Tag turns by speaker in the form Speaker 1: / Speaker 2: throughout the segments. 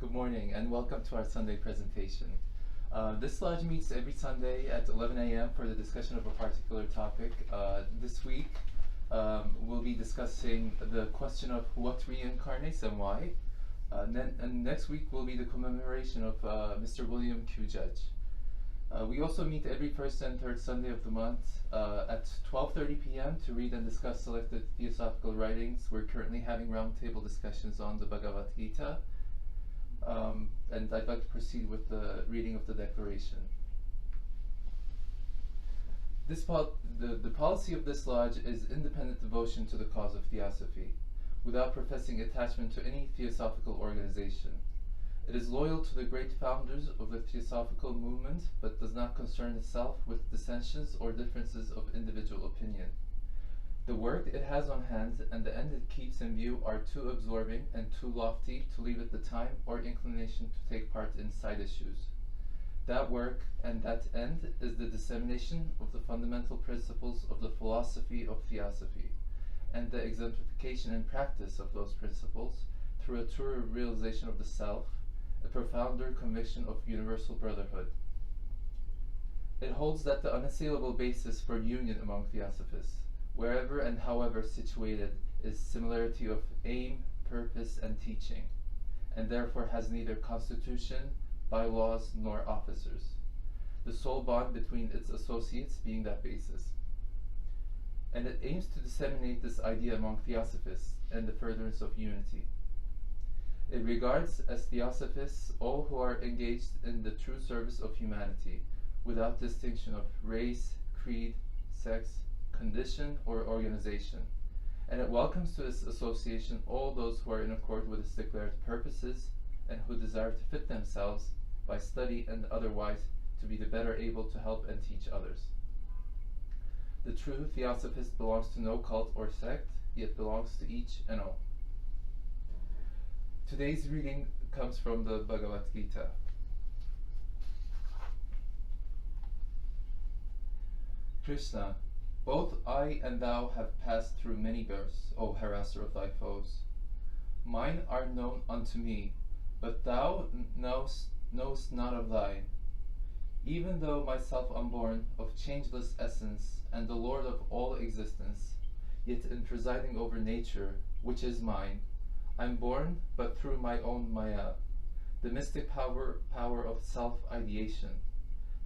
Speaker 1: Good morning and welcome to our Sunday presentation. This lodge meets every Sunday at 11 a.m. for the discussion of a particular topic. This week we'll be discussing the question of what reincarnates and why. And next week will be the commemoration of Mr. William Q. Judge. We also meet every first and third Sunday of the month at 12:30 p.m. to read and discuss selected theosophical writings. We're currently having roundtable discussions on the Bhagavad-Gita. And I'd like to proceed with the reading of the declaration. The policy of this lodge is independent devotion to the cause of Theosophy, without professing attachment to any theosophical organization. It is loyal to the great founders of the theosophical movement, but does not concern itself with dissensions or differences of individual opinion. The work it has on hand and the end it keeps in view are too absorbing and too lofty to leave it the time or inclination to take part in side issues. That work and that end is the dissemination of the fundamental principles of the philosophy of Theosophy, and the exemplification and practice of those principles through a truer realization of the self, a profounder conviction of universal brotherhood. It holds that the unassailable basis for union among Theosophists, wherever and however situated, is similarity of aim, purpose, and teaching, and therefore has neither constitution, bylaws, nor officers, the sole bond between its associates being that basis. And it aims to disseminate this idea among Theosophists and the furtherance of unity. It regards as Theosophists all who are engaged in the true service of humanity, without distinction of race, creed, sex, condition, or organization, and it welcomes to its association all those who are in accord with its declared purposes and who desire to fit themselves, by study and otherwise, to be the better able to help and teach others. The true Theosophist belongs to no cult or sect, yet belongs to each and all. Today's reading comes from the Bhagavad-Gita. Krishna, both I and thou have passed through many births, O harasser of thy foes. Mine are known unto me, but thou knowest not of thine. Even though myself unborn, of changeless essence, and the Lord of all existence, yet in presiding over nature, which is mine, I'm born but through my own Maya, the mystic power of self-ideation,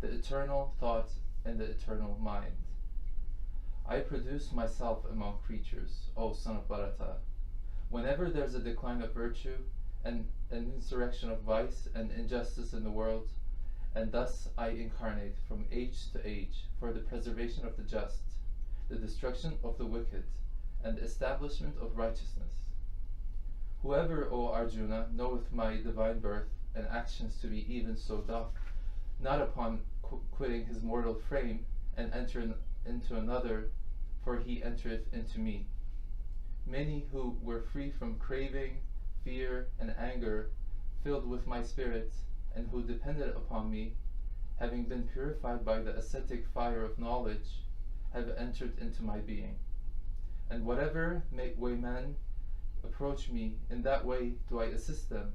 Speaker 1: the eternal thought and the eternal mind. I produce myself among creatures, O son of Bharata. Whenever there's a decline of virtue, and an insurrection of vice and injustice in the world, and thus I incarnate from age to age for the preservation of the just, the destruction of the wicked, and the establishment of righteousness. Whoever, O Arjuna, knoweth my divine birth and actions to be even so doth, not upon quitting his mortal frame and entering into another, for he entereth into me. Many who were free from craving, fear, and anger, filled with my spirit, and who depended upon me, having been purified by the ascetic fire of knowledge, have entered into my being. And whatever way men approach me, in that way do I assist them.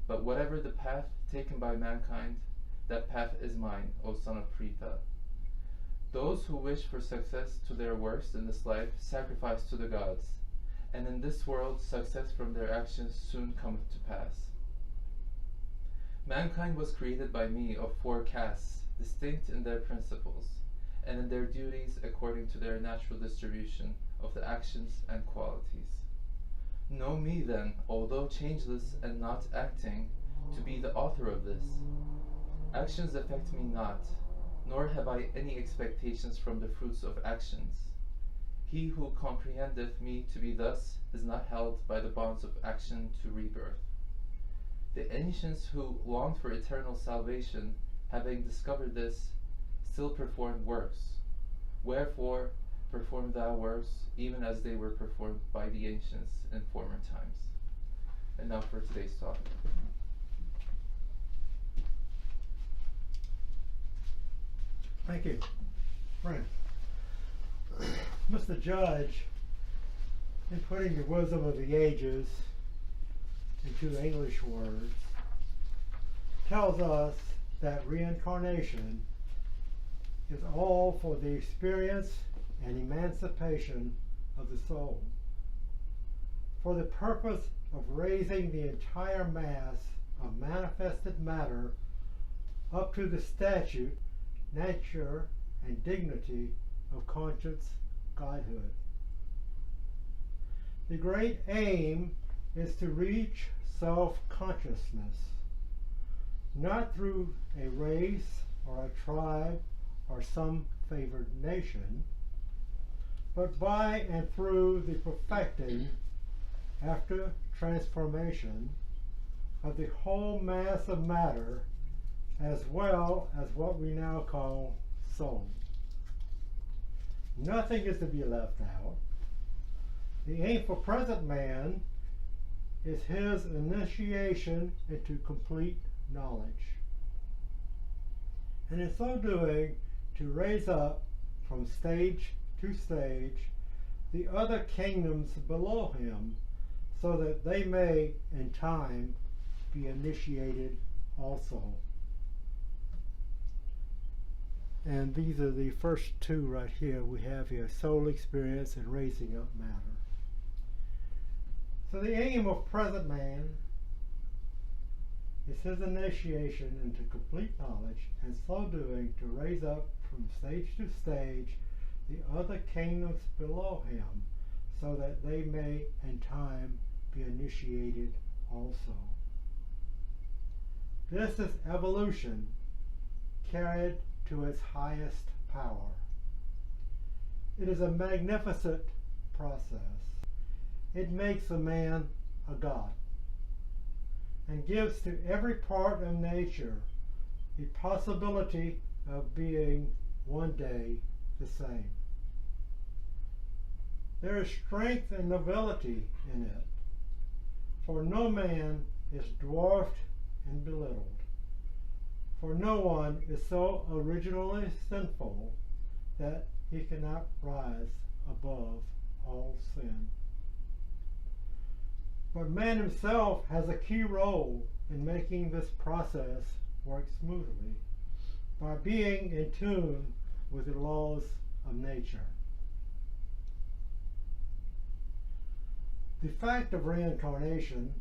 Speaker 1: But whatever the path taken by mankind, that path is mine, O son of Pritha. Those who wish for success to their worst in this life sacrifice to the gods, and in this world success from their actions soon cometh to pass. Mankind was created by me of 4 castes, distinct in their principles, and in their duties according to their natural distribution of the actions and qualities. Know me then, although changeless and not acting, to be the author of this. Actions affect me not, nor have I any expectations from the fruits of actions. He who comprehendeth me to be thus is not held by the bonds of action to rebirth. The ancients who longed for eternal salvation, having discovered this, still performed works. Wherefore, perform thou works, even as they were performed by the ancients in former times. And now for today's talk.
Speaker 2: Thank you. Right. Mr. Judge, in putting the wisdom of the ages into English words, tells us that reincarnation is all for the experience and emancipation of the soul, for the purpose of raising the entire mass of manifested matter up to the statute, nature, and dignity of conscious godhood. The great aim is to reach self-consciousness, not through a race or a tribe or some favored nation, but by and through the perfecting, after transformation, of the whole mass of matter, as well as what we now call soul. Nothing is to be left out. The aim for present man is his initiation into complete knowledge, and in so doing to raise up from stage to stage the other kingdoms below him, so that they may in time be initiated also. And these are the first two right here we have here: soul experience and raising up matter. So the aim of present man is his initiation into complete knowledge, and so doing to raise up from stage to stage the other kingdoms below him, so that they may in time be initiated also. This is evolution carried to its highest power. It is a magnificent process. It makes a man a god and gives to every part of nature the possibility of being one day the same. There is strength and nobility in it, for no man is dwarfed and belittled, for no one is so originally sinful that he cannot rise above all sin. But man himself has a key role in making this process work smoothly by being in tune with the laws of nature. The fact of reincarnation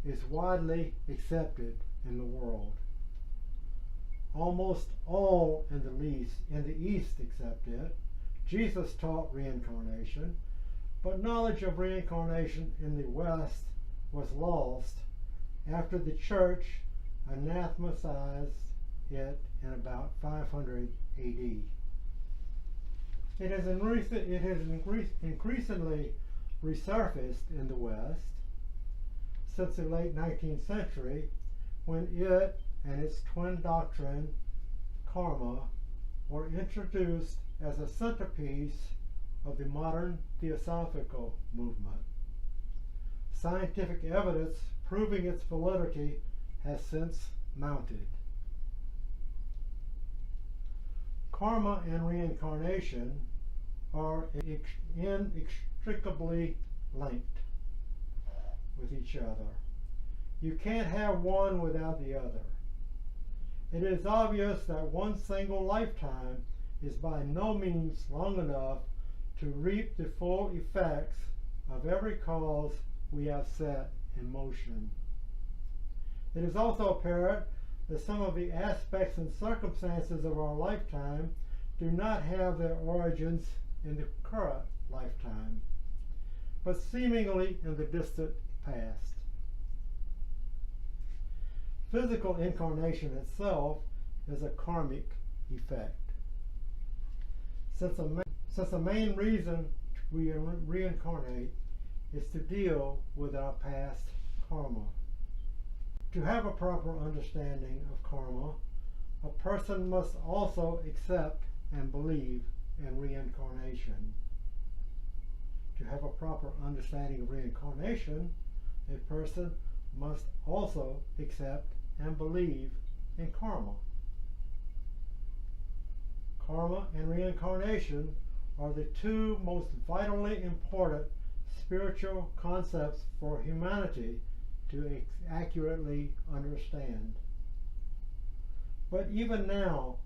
Speaker 2: is widely accepted in the world. Almost all in the East accept it. Jesus taught reincarnation, but knowledge of reincarnation in the West was lost after the church anathematized it in about 500 AD. It has increasingly resurfaced in the West since the late 19th century, when it and its twin doctrine, karma, were introduced as a centerpiece of the modern Theosophical movement. Scientific evidence proving its validity has since mounted. Karma and reincarnation are inextricably linked with each other. You can't have one without the other. It is obvious that one single lifetime is by no means long enough to reap the full effects of every cause we have set in motion. It is also apparent that some of the aspects and circumstances of our lifetime do not have their origins in the current lifetime, but seemingly in the distant past. Physical incarnation itself is a karmic effect. Since the main reason we reincarnate is to deal with our past karma. To have a proper understanding of karma, a person must also accept and believe in reincarnation. To have a proper understanding of reincarnation, a person must also accept and believe in karma. Karma and reincarnation are the two most vitally important spiritual concepts for humanity to accurately understand. But even now,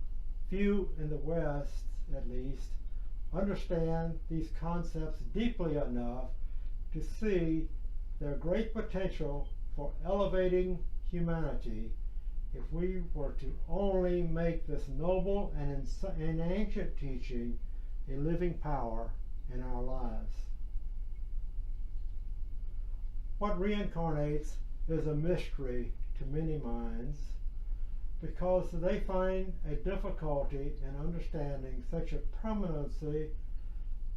Speaker 2: few in the West, at least, understand these concepts deeply enough to see their great potential for elevating humanity if we were to only make this noble and ancient teaching a living power in our lives. What reincarnates is a mystery to many minds because they find a difficulty in understanding such a permanency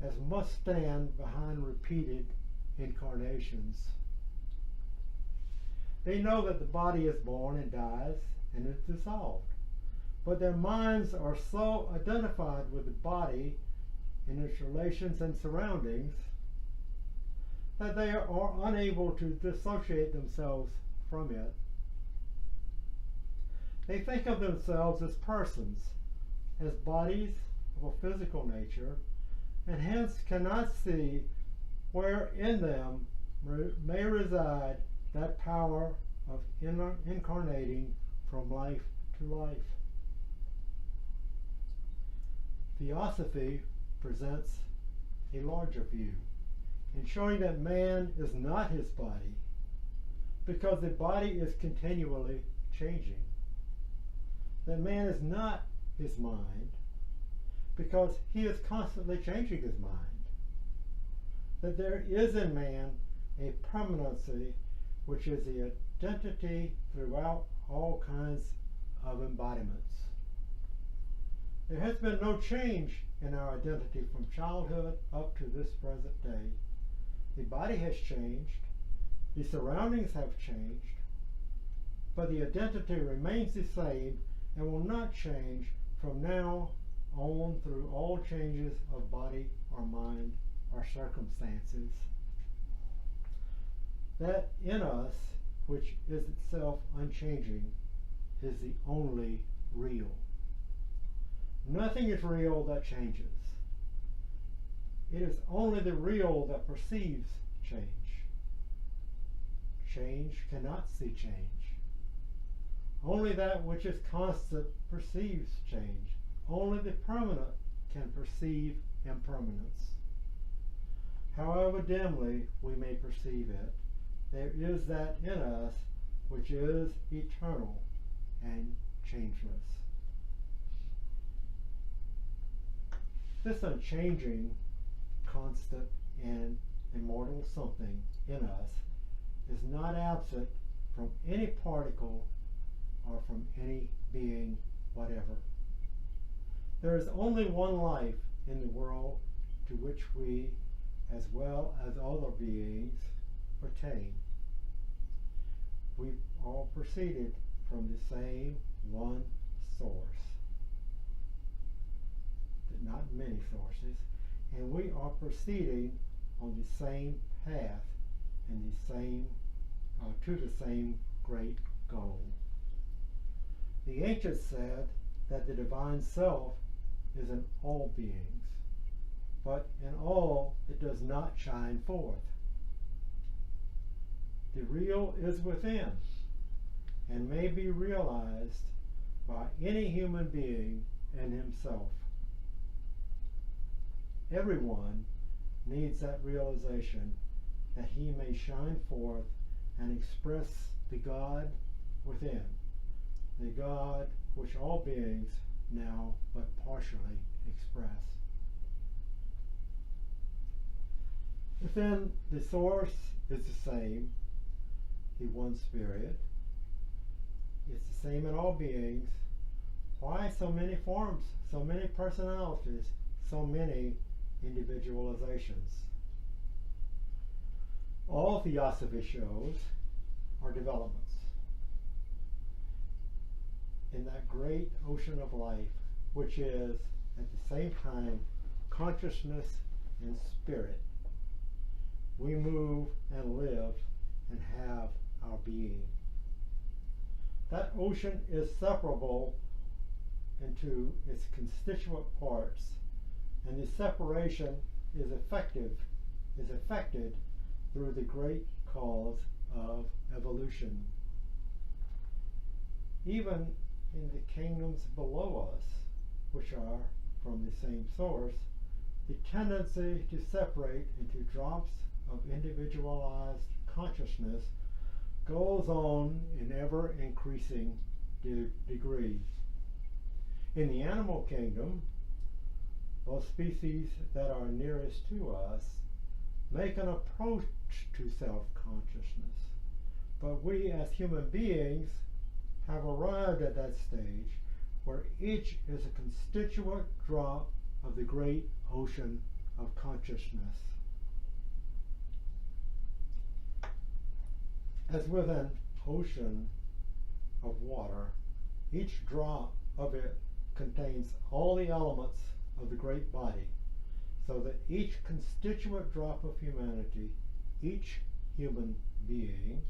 Speaker 2: as must stand behind repeated incarnations. They know that the body is born and dies and is dissolved, but their minds are so identified with the body in its relations and surroundings that they are unable to dissociate themselves from it. They think of themselves as persons, as bodies of a physical nature, and hence cannot see where in them may reside that power of incarnating from life to life. Theosophy presents a larger view in showing that man is not his body, because the body is continually changing. That man is not his mind, because he is constantly changing his mind. That there is in man a permanency which is the identity throughout all kinds of embodiments. There has been no change in our identity from childhood up to this present day. The body has changed, the surroundings have changed, but the identity remains the same and will not change from now on through all changes of body or mind or circumstances. That in us, which is itself unchanging, is the only real. Nothing is real that changes. It is only the real that perceives change. Change cannot see change. Only that which is constant perceives change. Only the permanent can perceive impermanence. However dimly we may perceive it, there is that in us which is eternal and changeless. This unchanging, constant, and immortal something in us is not absent from any particle or from any being whatever. There is only one life in the world to which we, as well as other beings, pertain. We all proceeded from the same one source, not many sources, and we are proceeding on the same path and the same to the same great goal. The ancients said that the divine self is in all beings, but in all it does not shine forth. The real is within and may be realized by any human being in himself. Everyone needs that realization that he may shine forth and express the God within, the God which all beings now but partially express. Within the source is the same, the one spirit. It's the same in all beings. Why so many forms, so many personalities, so many individualizations? All Theosophy shows are developments in that great ocean of life, which is at the same time consciousness and spirit. We move and live and have our being. That ocean is separable into its constituent parts, and the separation is affected through the great cause of evolution. Even in the kingdoms below us, which are from the same source, the tendency to separate into drops of individualized consciousness goes on in ever increasing degree. In the animal kingdom, those species that are nearest to us make an approach to self-consciousness, but we as human beings have arrived at that stage where each is a constituent drop of the great ocean of consciousness. As with an ocean of water, each drop of it contains all the elements of the great body, so that each constituent drop of humanity, each human being,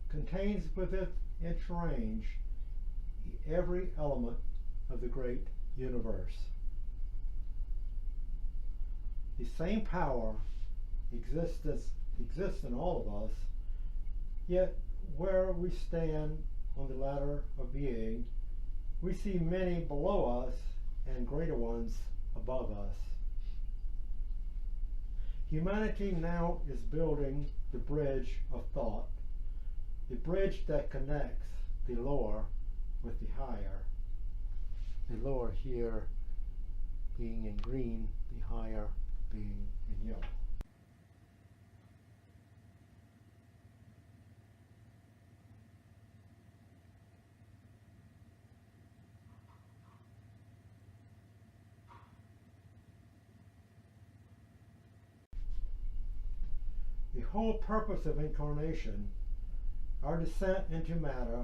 Speaker 2: contains within its range every element of the great universe. The same power exists in all of us, yet where we stand on the ladder of being, we see many below us and greater ones above us. Humanity now is building the bridge of thought, the bridge that connects the lower with the higher. The lower here being in green, the higher being in yellow. The whole purpose of incarnation, our descent into matter,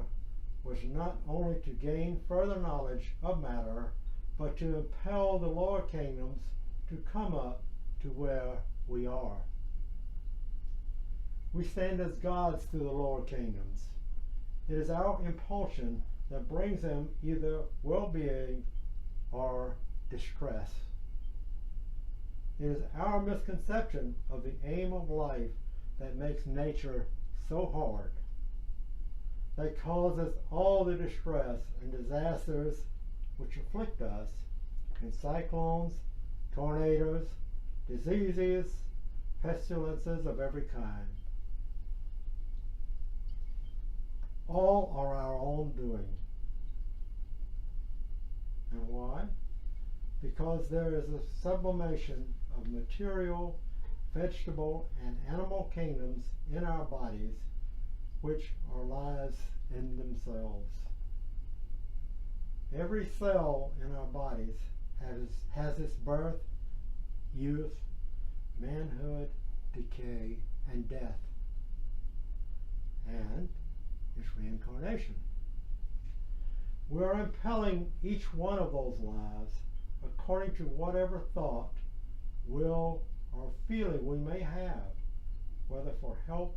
Speaker 2: was not only to gain further knowledge of matter, but to impel the lower kingdoms to come up to where we are. We stand as gods through the lower kingdoms. It is our impulsion that brings them either well-being or distress. It is our misconception of the aim of life that makes nature so hard, that causes all the distress and disasters which afflict us in cyclones, tornadoes, diseases, pestilences of every kind. All are our own doing. And why? Because there is a sublimation of material, vegetable, and animal kingdoms in our bodies, which are lives in themselves. Every cell in our bodies has its birth, youth, manhood, decay, and death, and its reincarnation. We are impelling each one of those lives according to whatever thought, will, or feeling we may have, whether for help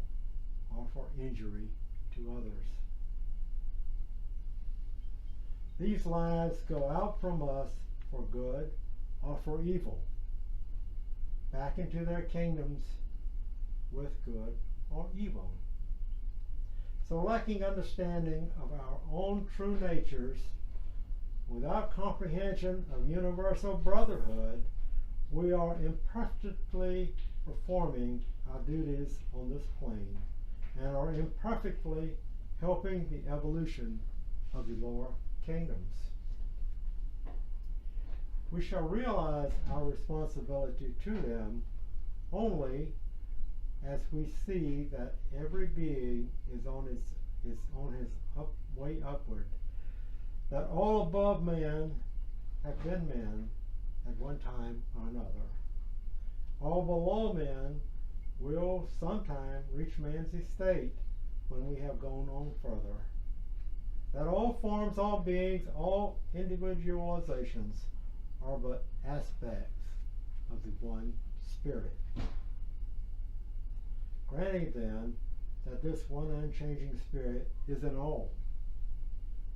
Speaker 2: or for injury to others. These lives go out from us for good or for evil, back into their kingdoms with good or evil. So lacking understanding of our own true natures, without comprehension of universal brotherhood, we are imperfectly performing our duties on this plane and are imperfectly helping the evolution of the lower kingdoms. We shall realize our responsibility to them only as we see that every being is on his way upward, that all above man have been men at one time or another. All below men will sometime reach man's estate when we have gone on further. That all forms, all beings, all individualizations are but aspects of the one Spirit. Granting then that this one unchanging Spirit is in all,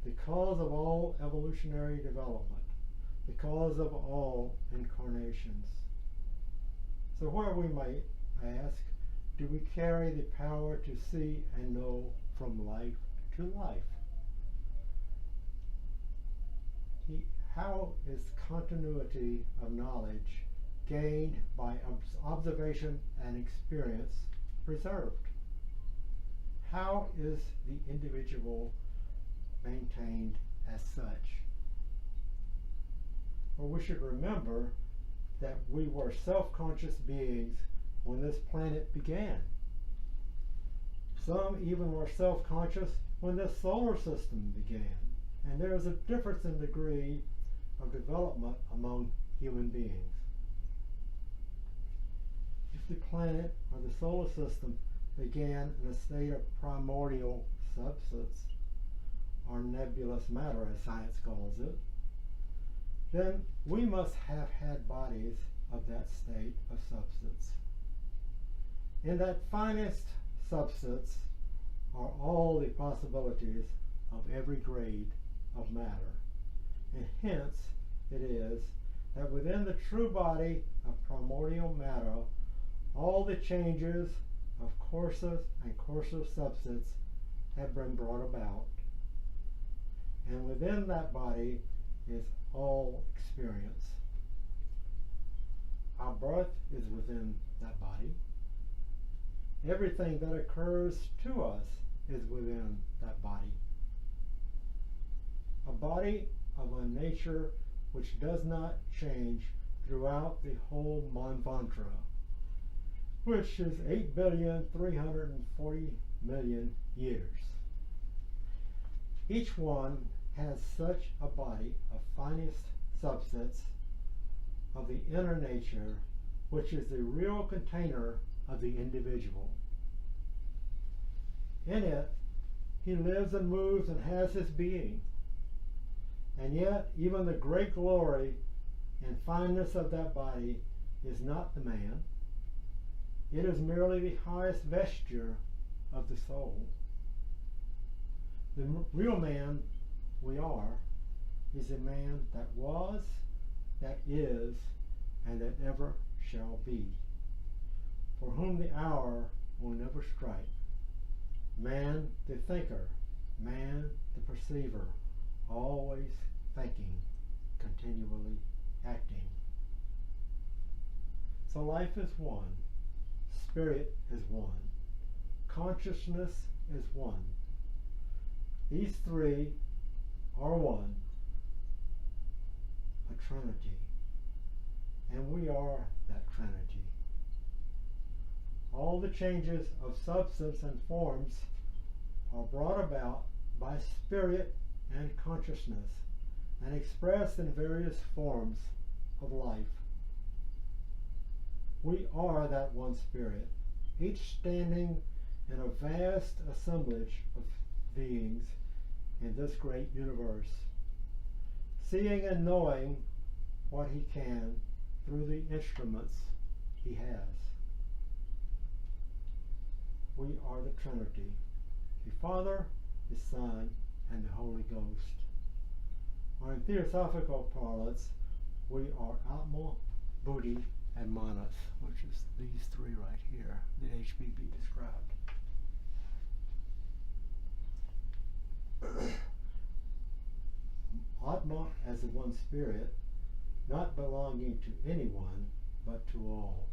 Speaker 2: the cause of all evolutionary development, the cause of all incarnations. So where we might ask, do we carry the power to see and know from life to life? how is continuity of knowledge gained by observation and experience preserved? How is the individual maintained as such? Well, we should remember that we were self-conscious beings when this planet began. Some even were self-conscious when the solar system began. And there is a difference in degree of development among human beings. If the planet or the solar system began in a state of primordial substance, or nebulous matter as science calls it, then we must have had bodies of that state of substance. In that finest substance are all the possibilities of every grade of matter. And hence it is that within the true body of primordial matter, all the changes of coarser and coarser substance have been brought about. And within that body is all experience. Our birth is within that body. Everything that occurs to us is within that body. A body of a nature which does not change throughout the whole Manvantara, which is 8,340,000,000 years. Each one has such a body of finest substance of the inner nature, which is the real container of the individual. In it, he lives and moves and has his being. And yet, even the great glory and fineness of that body is not the man. It is merely the highest vesture of the soul. The real man we are is a man that was, that is, and that ever shall be, for whom the hour will never strike. Man the thinker, man the perceiver, always thinking, continually acting. So life is one, spirit is one, consciousness is one. These three are one, a trinity, and we are that trinity. All the changes of substance and forms are brought about by spirit and consciousness and expressed in various forms of life. We are that one spirit, each standing in a vast assemblage of beings in this great universe, seeing and knowing what he can through the instruments he has. We are the Trinity, the Father, the Son, and the Holy Ghost. Or in theosophical parlance, we are Atma, Buddhi, and Manas, which is these three right here that HBB described. Atma as the one spirit, not belonging to anyone, but to all.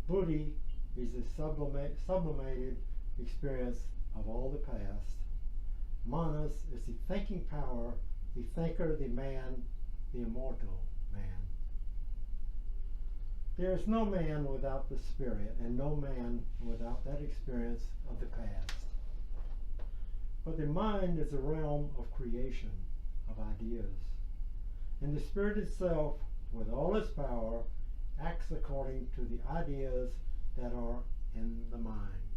Speaker 2: Buddhi is the sublimated experience of all the past. Manas is the thinking power, the thinker, the man, the immortal man. There is no man without the spirit, and no man without that experience of the past. But the mind is a realm of creation, of ideas. And the spirit itself, with all its power, acts according to the ideas that are in the mind.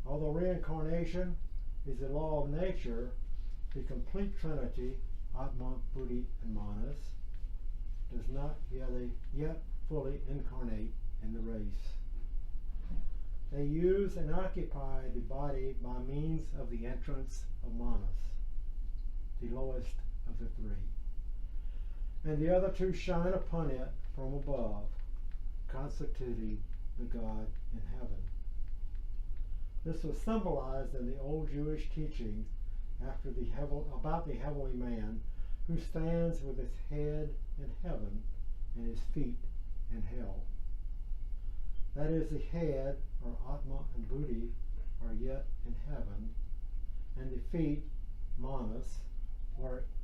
Speaker 2: Although reincarnation is the law of nature, the complete Trinity, Atma, Buddhi, and Manas, does not yet fully incarnate in the race. They use and occupy the body by means of the entrance of Manas, the lowest of the three. And the other two shine upon it from above, constituting the God in heaven. This was symbolized in the old Jewish teaching about the heavenly man who stands with his head in heaven and his feet in hell. That is, the head, or Atma and Buddhi, are yet in heaven, and the feet, Manas,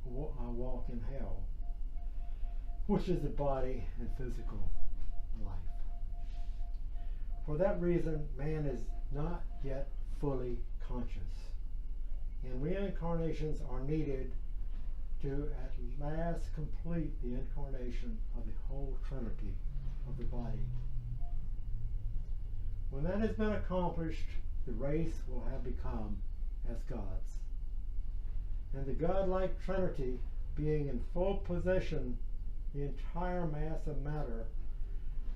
Speaker 2: walk in hell, which is the body and physical life. For that reason, man is not yet fully conscious, and reincarnations are needed to at last complete the incarnation of the whole Trinity of the body. When that has been accomplished, the race will have become as gods. And the godlike Trinity, being in full possession, the entire mass of matter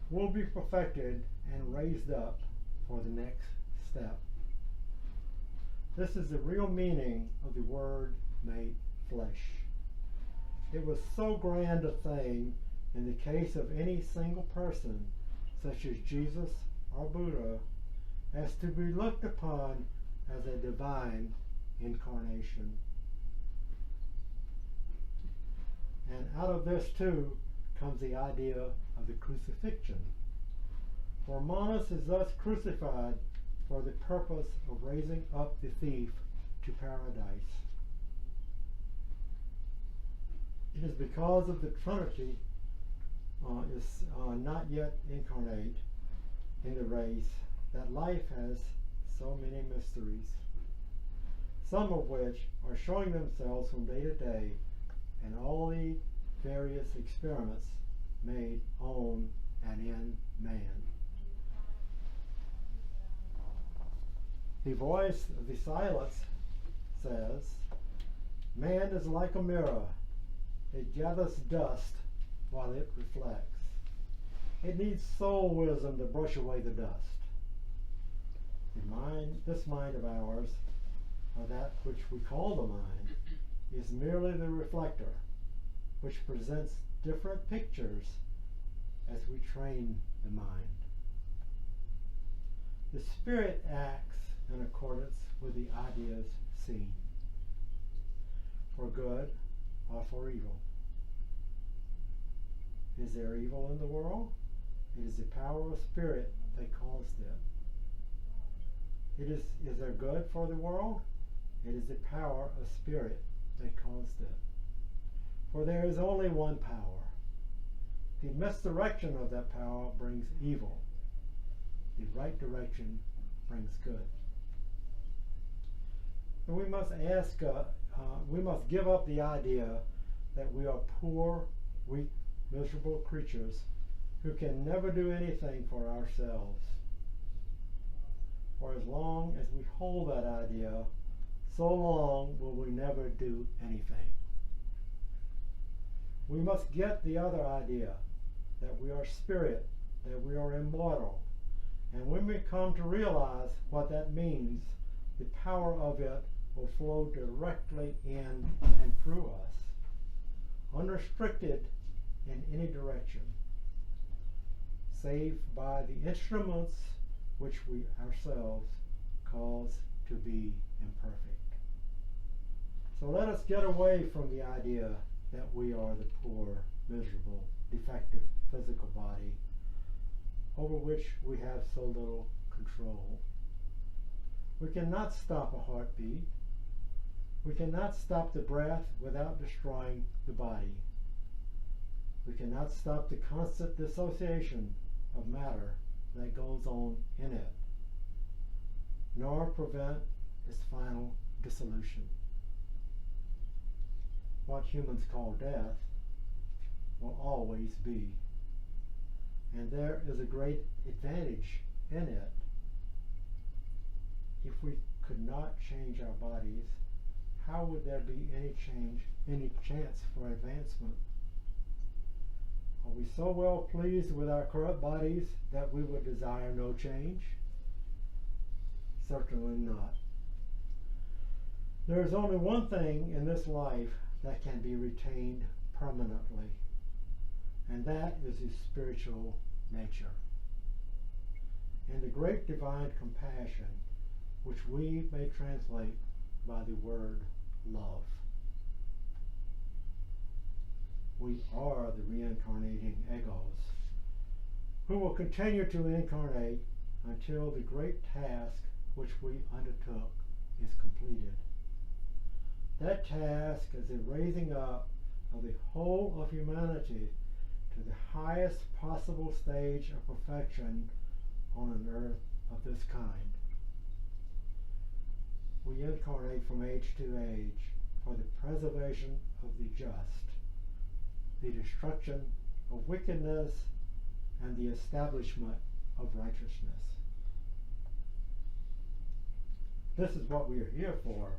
Speaker 2: will be perfected and raised up for the next step. This is the real meaning of the word made flesh. It was so grand a thing in the case of any single person, such as Jesus or Buddha, as to be looked upon as a divine incarnation. And out of this too comes the idea of the crucifixion. For Manas is thus crucified for the purpose of raising up the thief to paradise. It is because of the Trinity is not yet incarnate in the race that life has so many mysteries, some of which are showing themselves from day to day in all the various experiments made on and in man. The voice of the silence says, "Man is like a mirror. It gathers dust while it reflects. It needs soul wisdom to brush away the dust." This mind of ours, or that which we call the mind, is merely the reflector, which presents different pictures as we train the mind. The spirit acts in accordance with the ideas seen, for good or for evil. Is there evil in the world? It is the power of spirit that caused it. Is there good for the world? It is the power of spirit that caused it. For there is only one power. The misdirection of that power brings evil. The right direction brings good. And we must give up the idea that we are poor, weak, miserable creatures who can never do anything for ourselves. For as long as we hold that idea, so long will we never do anything. We must get the other idea, that we are spirit, that we are immortal. And when we come to realize what that means, the power of it will flow directly in and through us, unrestricted in any direction, save by the instruments which we ourselves cause to be imperfect. So let us get away from the idea that we are the poor, miserable, defective physical body over which we have so little control. We cannot stop a heartbeat. We cannot stop the breath without destroying the body. We cannot stop the constant dissociation of matter that goes on in it, nor prevent its final dissolution. What humans call death will always be, and there is a great advantage in it. If we could not change our bodies, how would there be any chance for advancement? Are we so well pleased with our current bodies that we would desire no change? Certainly not. There is only one thing in this life that can be retained permanently, and that is his spiritual nature. And the great divine compassion, which we may translate by the word love. We are the reincarnating egos who will continue to incarnate until the great task which we undertook is completed. That task is the raising up of the whole of humanity to the highest possible stage of perfection on an earth of this kind. We incarnate from age to age for the preservation of the just, the destruction of wickedness, and the establishment of righteousness. This is what we are here for,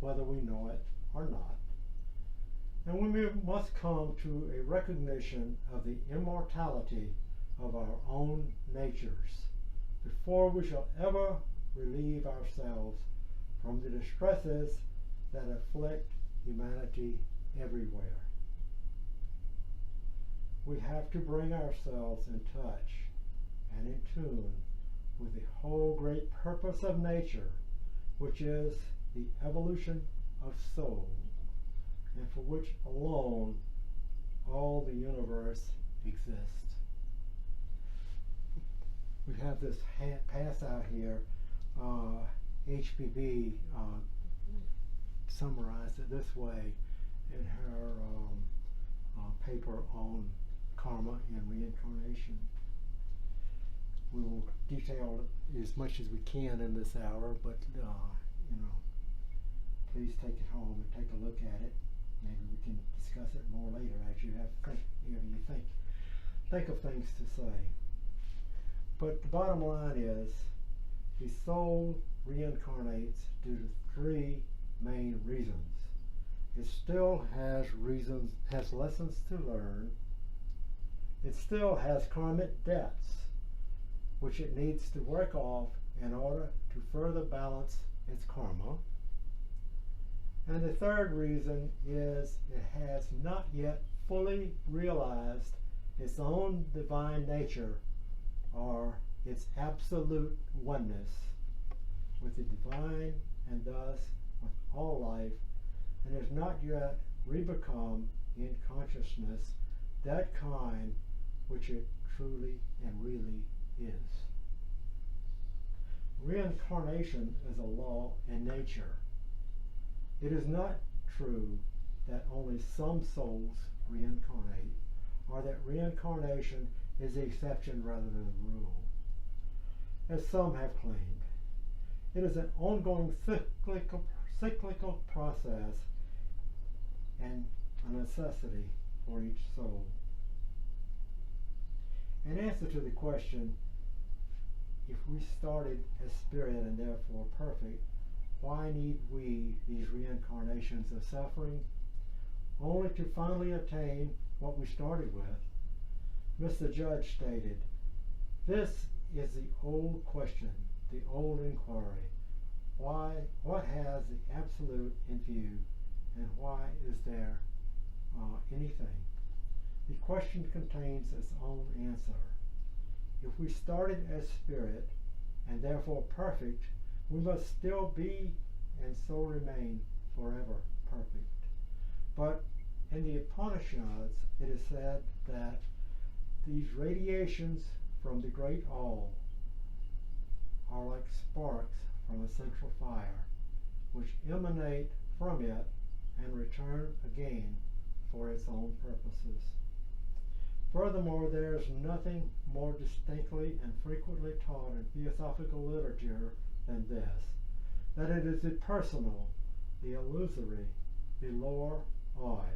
Speaker 2: whether we know it or not. And we must come to a recognition of the immortality of our own natures before we shall ever relieve ourselves from the distresses that afflict humanity everywhere. We have to bring ourselves in touch and in tune with the whole great purpose of nature, which is the evolution of soul, and for which alone all the universe exists. We have this pass out here. HPB summarized it this way in her paper on karma and reincarnation. We will detail it as much as we can in this hour, but please take it home and take a look at it. Maybe we can discuss it more later as you think of things to say. But the bottom line is, the soul reincarnates due to three main reasons. It still has lessons to learn. It still has karmic debts, which it needs to work off in order to further balance its karma. And the third reason is it has not yet fully realized its own divine nature, or its absolute oneness with the divine and thus with all life, and has not yet rebecome in consciousness that kind which it truly and really is. Reincarnation is a law in nature. It is not true that only some souls reincarnate, or that reincarnation is the exception rather than the rule, as some have claimed. It is an ongoing cyclical process and a necessity for each soul. In answer to the question, if we started as spirit and therefore perfect, why need we these reincarnations of suffering, only to finally attain what we started with? Mr. Judge stated, "This is the old question, the old inquiry. Why? What has the absolute in view, and why is there anything?" The question contains its own answer. If we started as spirit and therefore perfect, we must still be and so remain forever perfect. But in the Upanishads, it is said that these radiations from the great all are like sparks from a central fire, which emanate from it and return again for its own purposes. Furthermore, there is nothing more distinctly and frequently taught in theosophical literature than this, that it is the personal, the illusory, the lower I,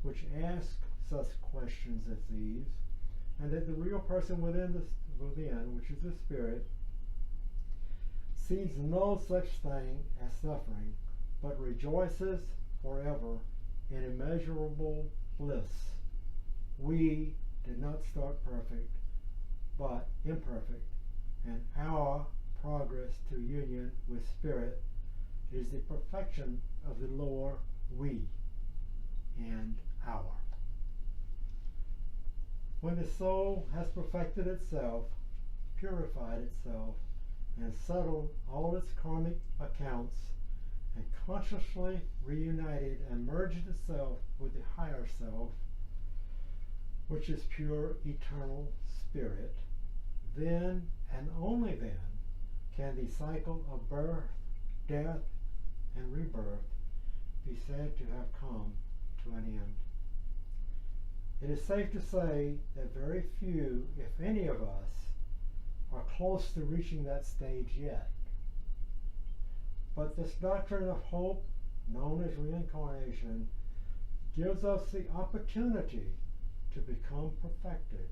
Speaker 2: which asks such questions as these, and that the real person within, which is the spirit, sees no such thing as suffering, but rejoices forever in immeasurable bliss. We did not start perfect, but imperfect, and our progress to union with spirit is the perfection of the lower we and our. When the soul has perfected itself, purified itself, and settled all its karmic accounts, and consciously reunited and merged itself with the higher self, which is pure eternal spirit, then and only then can the cycle of birth, death, and rebirth be said to have come to an end. It is safe to say that very few, if any of us, are close to reaching that stage yet. But this doctrine of hope, known as reincarnation, gives us the opportunity to become perfected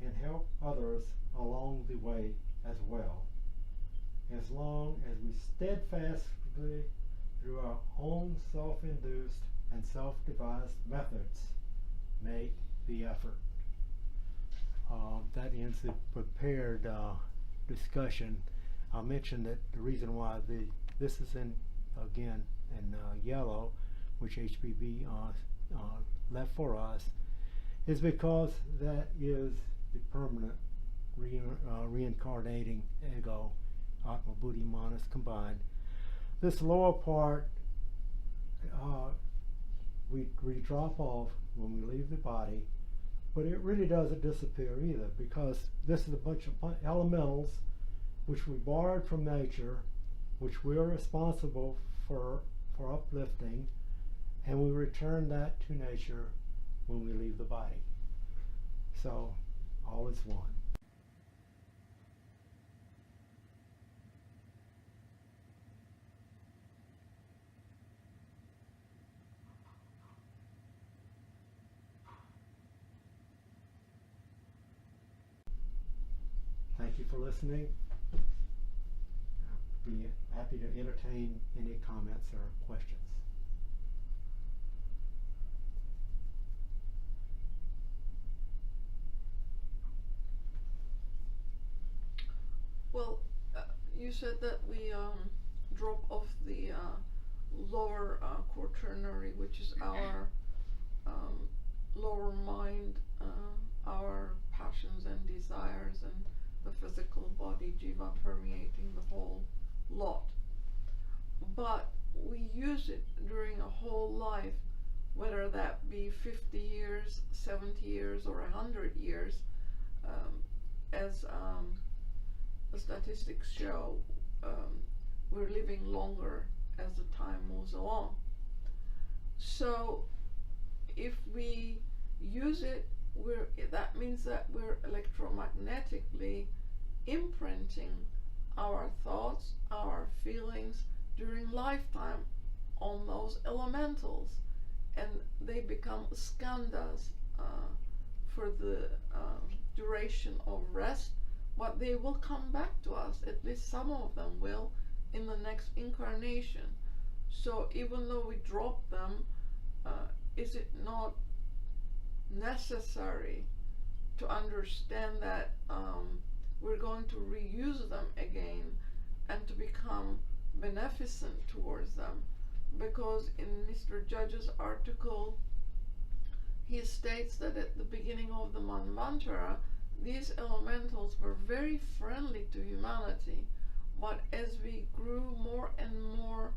Speaker 2: and help others along the way as well, as long as we steadfastly, through our own self-induced and self-devised methods, make the effort. That ends the prepared discussion. I'll mention that the reason why this is in yellow, which HPB left for us, is because that is the permanent reincarnating ego, Atma, Buddhi, Manas combined. This lower part we drop off when we leave the body, but it really doesn't disappear either, because this is a bunch of elementals which we borrowed from nature, which we're responsible for uplifting, and we return that to nature when we leave the body. So all is one. Thank you for listening. I'll be happy to entertain any comments or questions.
Speaker 3: Well, you said that we drop off the lower quaternary, which is our lower mind, our passions and desires, and the physical body, jiva, permeating the whole lot. But we use it during a whole life, whether that be 50 years, 70 years, or 100 years, as the statistics show, we're living longer as the time moves along. So if we use it, that means that we're electromagnetically imprinting our thoughts, our feelings during lifetime on those elementals, and they become skandhas for the duration of rest, but they will come back to us, at least some of them will, in the next incarnation. So even though we drop them, is it not necessary to understand that we're going to reuse them again and to become beneficent towards them? Because in Mr. Judge's article, he states that at the beginning of the Manvantara, these elementals were very friendly to humanity, but as we grew more and more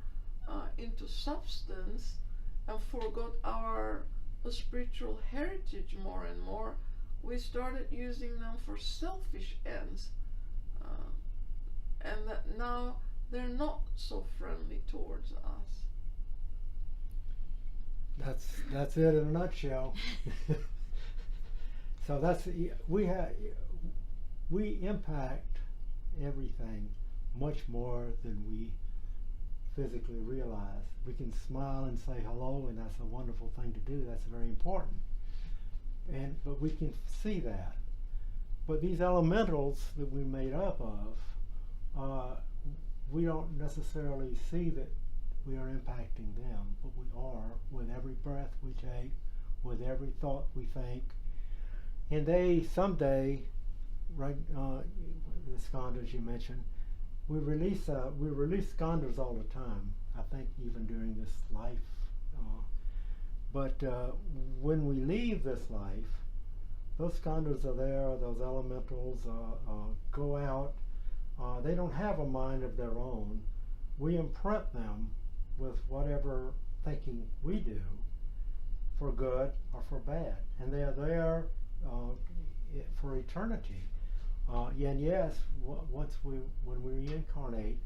Speaker 3: into substance and forgot our spiritual heritage more and more, we started using them for selfish ends, and that now they're not so friendly towards us.
Speaker 2: That's it in a nutshell. So we impact everything much more than we physically realize. We can smile and say hello, and that's a wonderful thing to do. That's very important. But we can see that. But these elementals that we're made up of, we don't necessarily see that we are impacting them, but we are with every breath we take, with every thought we think. And they someday, right, the skandhas you mentioned, we release skandhas all the time. I think even during this life. But when we leave this life, those skandhas are there. Those elementals go out. They don't have a mind of their own. We imprint them with whatever thinking we do, for good or for bad, and they are there for eternity. And yes, when we reincarnate,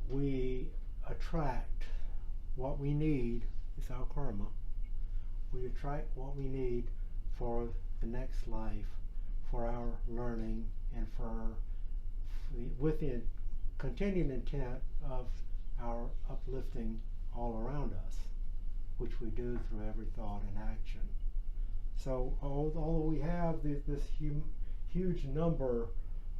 Speaker 2: we attract what we need. It's our karma. We attract what we need for the next life, for our learning, and with the continued intent of our uplifting all around us, which we do through every thought and action. So although we have this huge number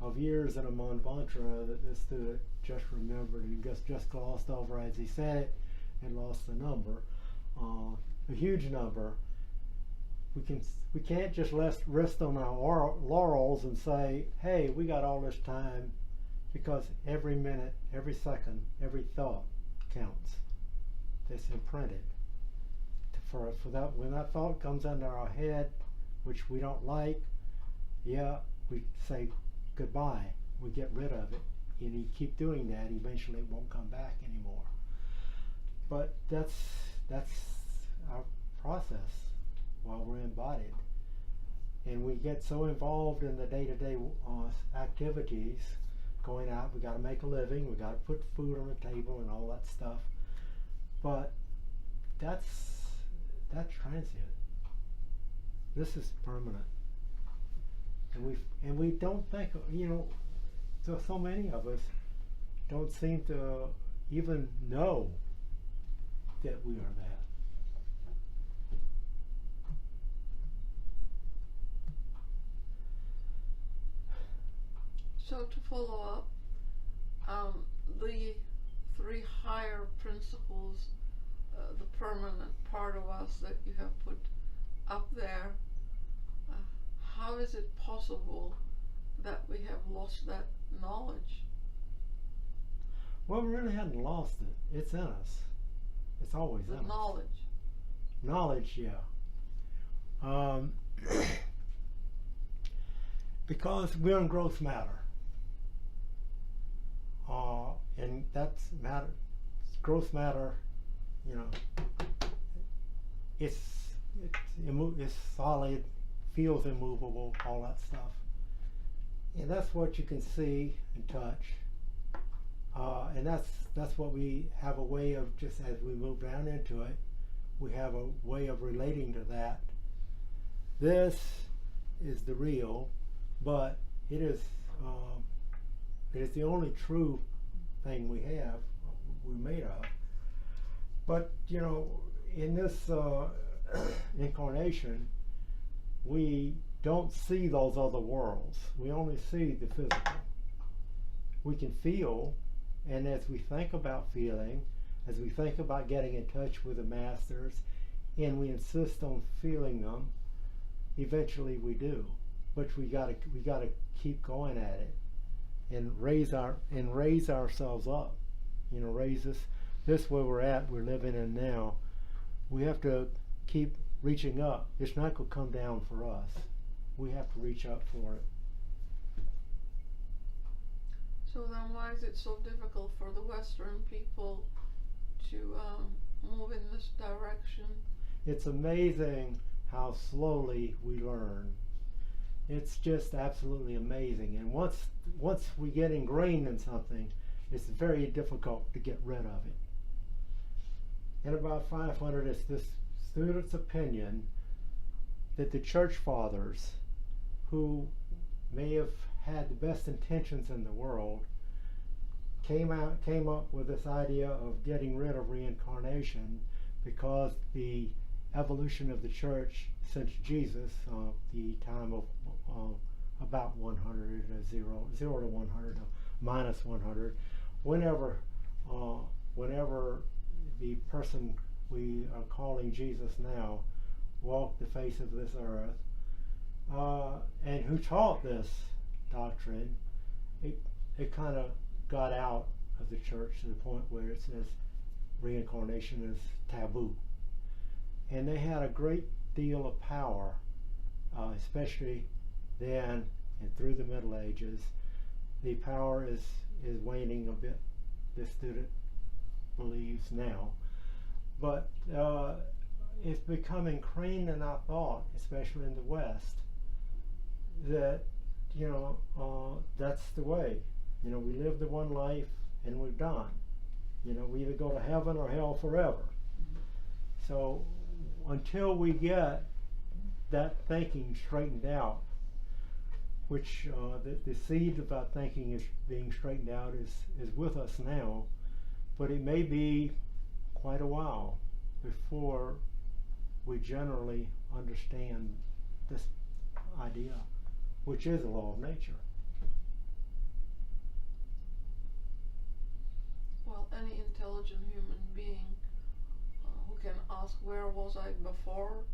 Speaker 2: of years in a manvantara that this student just remembered and just glossed over as he said it and lost the number, a huge number, we can't just rest on our laurels and say, hey, we got all this time, because every minute, every second, every thought counts. That's imprinted. For that, when that thought comes into our head, which we don't like, we say goodbye. We get rid of it, and you keep doing that. Eventually, it won't come back anymore. But that's our process while we're embodied, and we get so involved in the day-to-day activities. Going out, we got to make a living. We got to put food on the table and all that stuff. But that's transient. This is permanent, and we don't think, so many of us don't seem to even know that we are that.
Speaker 3: So to follow up, the three higher principles, the permanent part of us that you have put up there, how is it possible that we have lost that knowledge?
Speaker 2: Well, we really hadn't lost it. It's in us. It's always in us.
Speaker 3: Knowledge.
Speaker 2: Knowledge, yeah. Because we're in gross matter. And that's matter. Gross matter, it's solid, feels immovable, all that stuff. And that's what you can see and touch. And that's what we have a way of, just as we move down into it, we have a way of relating to that. This is the real, but it is the only true thing we're made of. But in this incarnation, we don't see those other worlds. We only see the physical. We can feel, and as we think about feeling, as we think about getting in touch with the masters, and we insist on feeling them, eventually we do. But we gotta keep going at it, and raise ourselves up. Raise this where we're at, we're living in now. We have to keep reaching up. It's not going to come down for us. We have to reach up for it.
Speaker 3: So then why is it so difficult for the Western people to move in this direction?
Speaker 2: It's amazing how slowly we learn. It's just absolutely amazing. And once we get ingrained in something, it's very difficult to get rid of it. In about 500, it's this student's opinion that the church fathers, who may have had the best intentions in the world, came up with this idea of getting rid of reincarnation, because the evolution of the church since Jesus, the time of about 100, 0 to 100, minus 100, whenever the person we are calling Jesus now walked the face of this earth, and who taught this doctrine, it kind of got out of the church to the point where it says reincarnation is taboo. And they had a great deal of power, especially then and through the Middle Ages. The power is waning a bit. This student believes now, but it's become ingrained in our thought, especially in the West, that that's the way. We live the one life and we're done. We either go to heaven or hell forever. So until we get that thinking straightened out, which the seed of our thinking is being straightened out is with us now, but it may be quite a while before we generally understand this idea, which is a law of nature.
Speaker 3: Well, any intelligent human being who can ask, where was I before,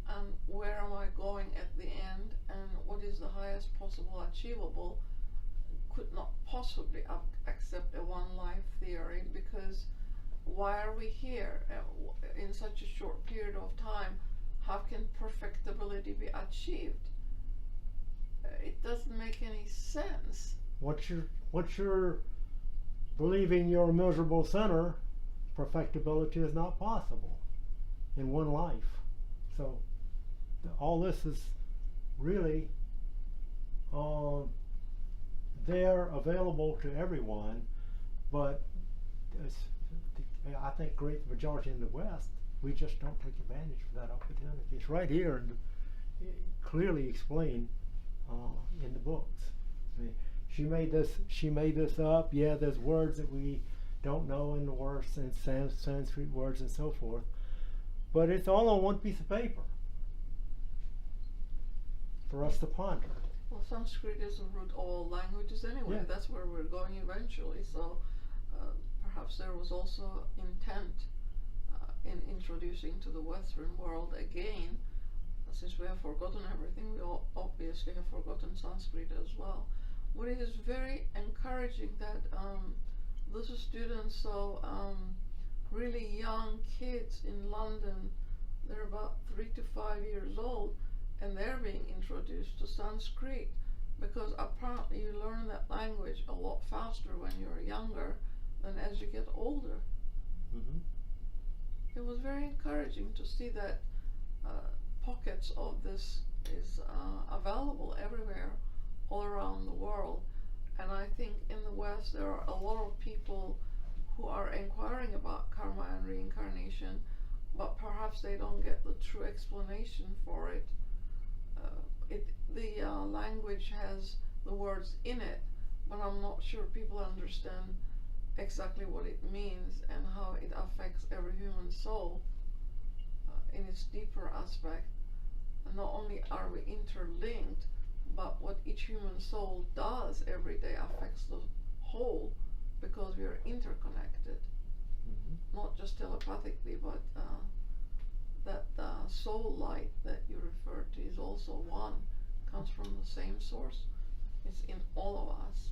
Speaker 3: and where am I going at the end, and what is the highest possible achievable, could not possibly accept a one-life theory, because why are we here in such a short period of time? How can perfectibility be achieved? It doesn't make any sense.
Speaker 2: What's your believing you're a miserable sinner? Perfectibility is not possible in one life. So all this is really there, available to everyone, but I think great majority in the West, we just don't take advantage of that opportunity. It's right here and clearly explained in the books. I mean, she made this up. Yeah, there's words that we don't know in the words and Sanskrit words and so forth, but it's all on one piece of paper for us to ponder.
Speaker 3: Well, Sanskrit is the root of all languages anyway.
Speaker 2: Yeah.
Speaker 3: That's where we're going eventually. So perhaps there was also intent in introducing to the Western world again. Since we have forgotten everything, we all obviously have forgotten Sanskrit as well. But it is very encouraging that those students, so really young kids in London, they're about 3 to 5 years old, and they're being introduced to Sanskrit, because apparently you learn that language a lot faster when you're younger than as you get older.
Speaker 2: Mm-hmm.
Speaker 3: It was very encouraging to see that pockets of this is available everywhere, all around the world. And I think in the West there are a lot of people who are inquiring about karma and reincarnation, but perhaps they don't get the true explanation for it. The language has the words in it, but I'm not sure people understand exactly what it means and how it affects every human soul in its deeper aspect. And not only are we interlinked, but what each human soul does every day affects the whole, because we are interconnected.
Speaker 2: Mm-hmm.
Speaker 3: Not just telepathically, but that soul light that you referred to is also one, comes from the same source. It's in all of us.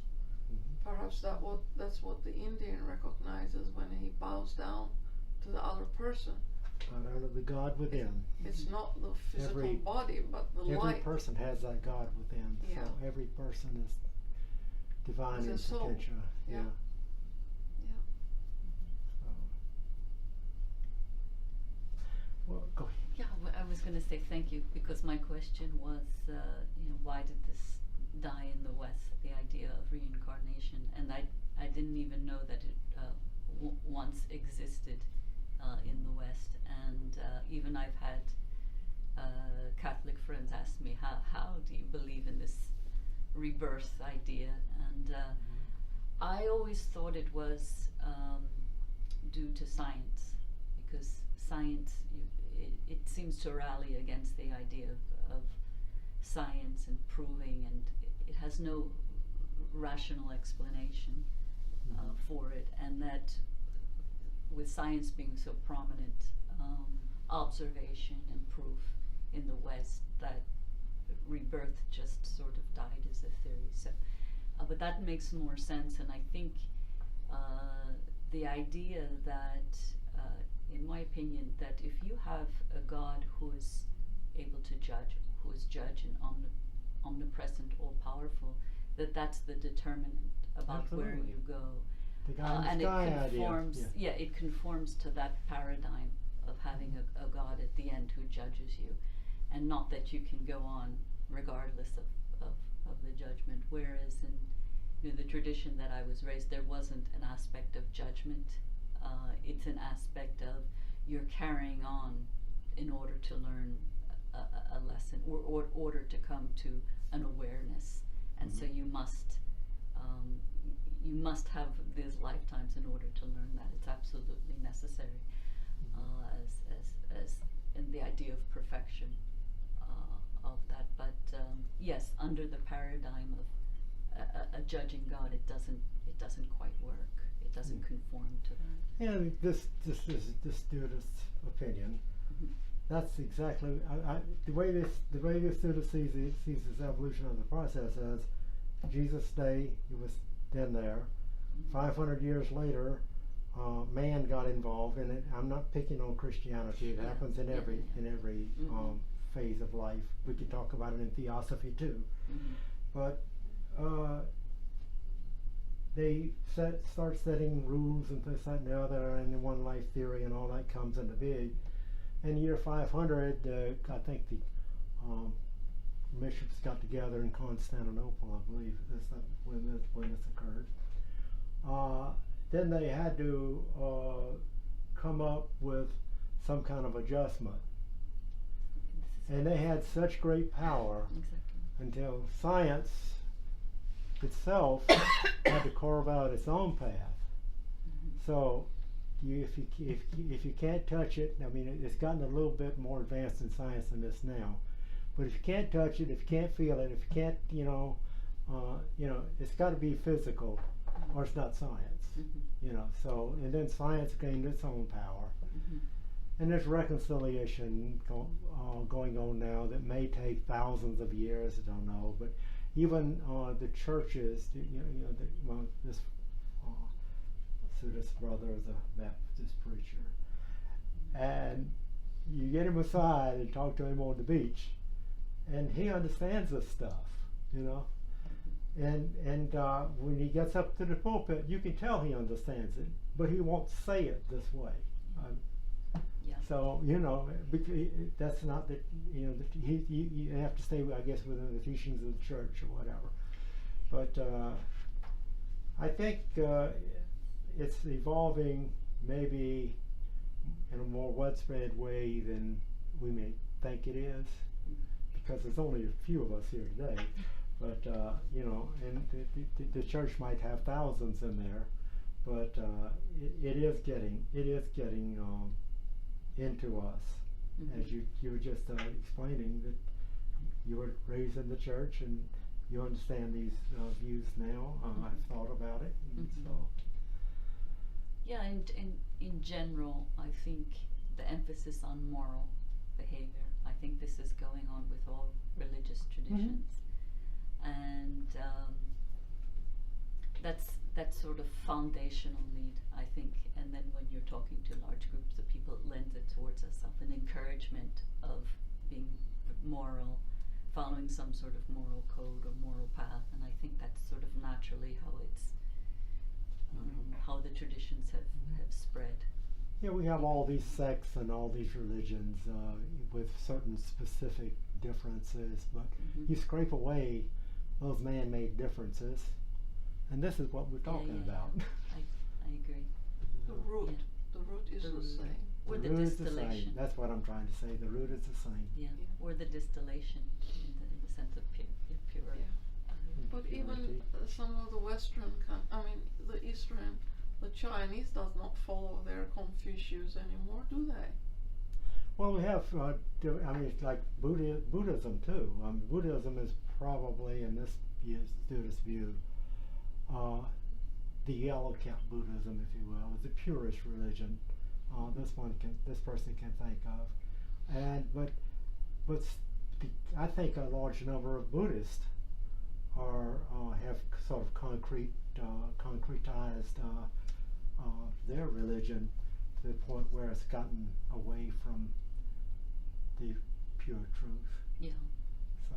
Speaker 2: Mm-hmm.
Speaker 3: Perhaps that's what the Indian recognizes when he bows down to the other person.
Speaker 2: But out of the God within.
Speaker 3: It's not the physical body, but the
Speaker 2: every
Speaker 3: light.
Speaker 2: Every person has that God within.
Speaker 3: Yeah.
Speaker 2: So every person is divine in
Speaker 3: soul.
Speaker 2: potential.
Speaker 3: Yeah. Yeah.
Speaker 2: Well, go ahead.
Speaker 4: Yeah, I was going to say thank you, because my question was, why did this die in the West, the idea of reincarnation? And I didn't even know that it once existed in the West. And even I've had Catholic friends ask me, how do you believe in this rebirth idea? And I always thought it was due to science, because science, it seems to rally against the idea of science and proving, and it has no rational explanation for it, and that with science being so prominent, observation and proof in the West, that rebirth just sort of died as a theory. So, but that makes more sense, and I think the idea that, in my opinion, that if you have a God who is able to judge, who is judge and omnipresent, all-powerful, that's the determinant about
Speaker 2: Absolutely.
Speaker 4: where you go.
Speaker 2: The guy in the
Speaker 4: and
Speaker 2: sky
Speaker 4: it
Speaker 2: idea.
Speaker 4: conforms.
Speaker 2: Yeah.
Speaker 4: It conforms to that paradigm of having a God at the end who judges you, and not that you can go on regardless of the judgment. Whereas in the tradition that I was raised, there wasn't an aspect of judgment. It's an aspect of you're carrying on in order to learn a lesson, or order to come to an awareness, and so you must have these lifetimes in order to learn that. It's absolutely necessary, as in the idea of perfection of that. But yes, under the paradigm of a judging God, it doesn't quite work. It doesn't conform to that.
Speaker 2: And this student's opinion. That's exactly the way this student sees this evolution of the process as Jesus' day. He was then there. 500 years later, man got involved in it. I'm not picking on Christianity. It happens in every phase of life. We could talk about it in Theosophy too. But they start setting rules and this, that, and the other, and the one life theory and all that comes into being. In year 500, I think the bishops got together in Constantinople, I believe, when this occurred. Then they had to come up with some kind of adjustment. And they had such great power until science itself had to carve out its own path. So if you can't touch it, I mean, it's gotten a little bit more advanced in science than this now. But if you can't touch it, if you can't feel it, if you can't, it's got to be physical, or it's not science. So, and then science gained its own power. And there's reconciliation going on now that may take thousands of years. I don't know, but even the churches, this Suda's brother is a Baptist preacher, and you get him aside and talk to him on the beach, and he understands this stuff, and when he gets up to the pulpit, you can tell he understands it, but he won't say it this way. So that's not that you have to stay, I guess, within the teachings of the church or whatever. But I think it's evolving maybe in a more widespread way than we may think it is, because there's only a few of us here today. But and the church might have thousands in there, but it is getting into us, as you were just explaining that you were raised in the church and you understand these views now. I've thought about it, and so.
Speaker 4: Yeah, and in general, I think the emphasis on moral behavior. I think this is going on with all religious traditions, and that's sort of foundational need, I think. And then when you're talking to large groups of people, it lends it towards an encouragement of being moral, following some sort of moral code or moral path. And I think that's sort of naturally how it's how the traditions have spread.
Speaker 2: Yeah, we have all these sects and all these religions with certain specific differences, but you scrape away those man-made differences, and this is what we're talking about.
Speaker 4: I agree.
Speaker 3: The root is the same.
Speaker 4: Or the
Speaker 2: root is the
Speaker 4: distillation.
Speaker 2: same. That's what I'm trying to say. The root is the same.
Speaker 4: Yeah. Or the distillation in the sense of pure.
Speaker 3: But even some of the Western, the Eastern, the Chinese does not follow their Confucius anymore, do they?
Speaker 2: Well, we have, it's like Buddhism too. Buddhism is probably, in this student's view, the yellow cap Buddhism, if you will, is the purest religion this person can think of, but I think a large number of Buddhists have sort of concretized their religion to the point where it's gotten away from the pure truth.
Speaker 4: Yeah.
Speaker 2: So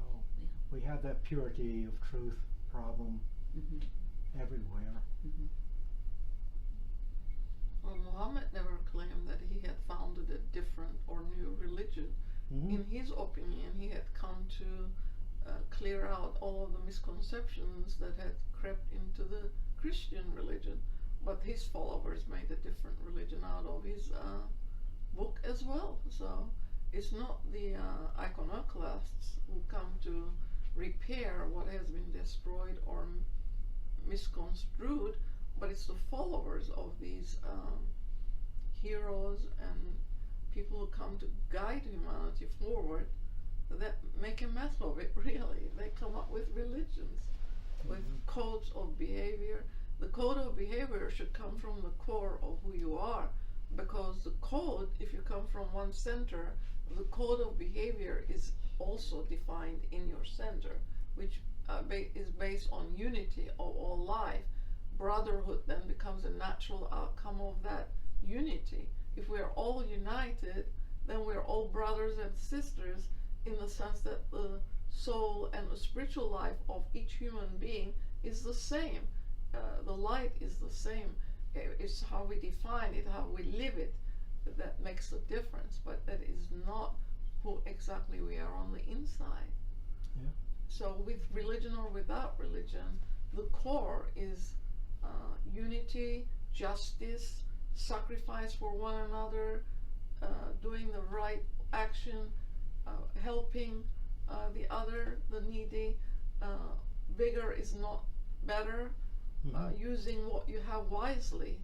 Speaker 2: we have that purity of truth problem everywhere.
Speaker 3: Well, Muhammad never claimed that he had founded a different or new religion.
Speaker 2: Mhm.
Speaker 3: In his opinion, he had come to clear out all of the misconceptions that had crept into the Christian religion. But his followers made a different religion out of his book as well. So it's not the iconoclasts who come to repair what has been destroyed or misconstrued, but it's the followers of these heroes and people who come to guide humanity forward that make a mess of it, really. They come up with religions, with codes of behavior. The code of behavior should come from the core of who you are, because the code, if you come from one center, the code of behavior is also defined in your center, which is based on unity of all life. Brotherhood then becomes a natural outcome of that unity. If we are all united, then we're all brothers and sisters, in the sense that the soul and the spiritual life of each human being is the same. The light is the same. It's how we define it, how we live it, that makes a difference. But that is not who exactly we are on the inside.
Speaker 2: Yeah.
Speaker 3: So with religion or without religion, the core is unity, justice, sacrifice for one another, doing the right action, helping the other, the needy. Bigger is not better. Using what you have wisely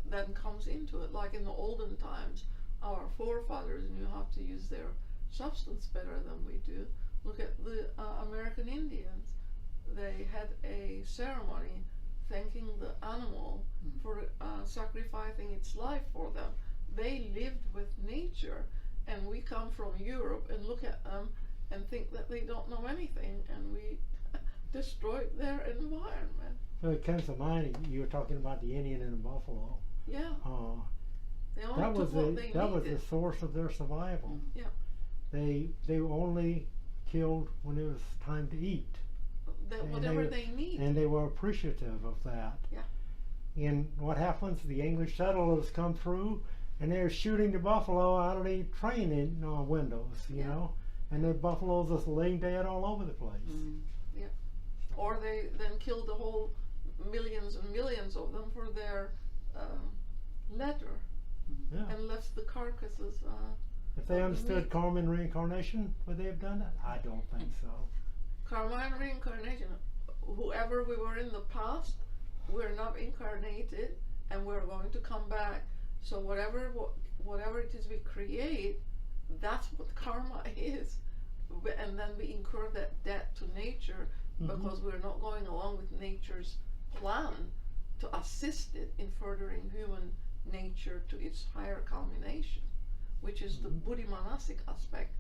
Speaker 3: then comes into it. Like in the olden times, our forefathers knew how to use their substance better than we do. Look at the American Indians. They had a ceremony thanking the animal for sacrificing its life for them. They lived with nature, and we come from Europe and look at them and think that they don't know anything, and we destroyed their environment.
Speaker 2: So it comes to mind, you were talking about the Indian and the buffalo.
Speaker 3: Yeah. They only
Speaker 2: That
Speaker 3: took what they
Speaker 2: was the
Speaker 3: needed.
Speaker 2: source of their survival.
Speaker 3: Yeah.
Speaker 2: They only killed when it was time to eat,
Speaker 3: That
Speaker 2: and
Speaker 3: whatever they need.
Speaker 2: and they were appreciative of that.
Speaker 3: Yeah.
Speaker 2: And what happens? The English settlers come through, and they're shooting the buffalo out of the train windows, you know, and the buffaloes just laying dead all over the place.
Speaker 3: Or they then killed the whole millions and millions of them for their leather,
Speaker 2: Yeah.
Speaker 3: and left the carcasses.
Speaker 2: If they understood
Speaker 3: meat.
Speaker 2: karma and reincarnation, would they have done that? I don't think so.
Speaker 3: Karma and reincarnation. Whoever we were in the past, we're now incarnated, and we're going to come back. So whatever it is we create, that's what karma is. And then we incur that debt to nature, because we're not going along with nature's plan to assist it in furthering human nature to its higher culmination, which is the buddhimanasic aspect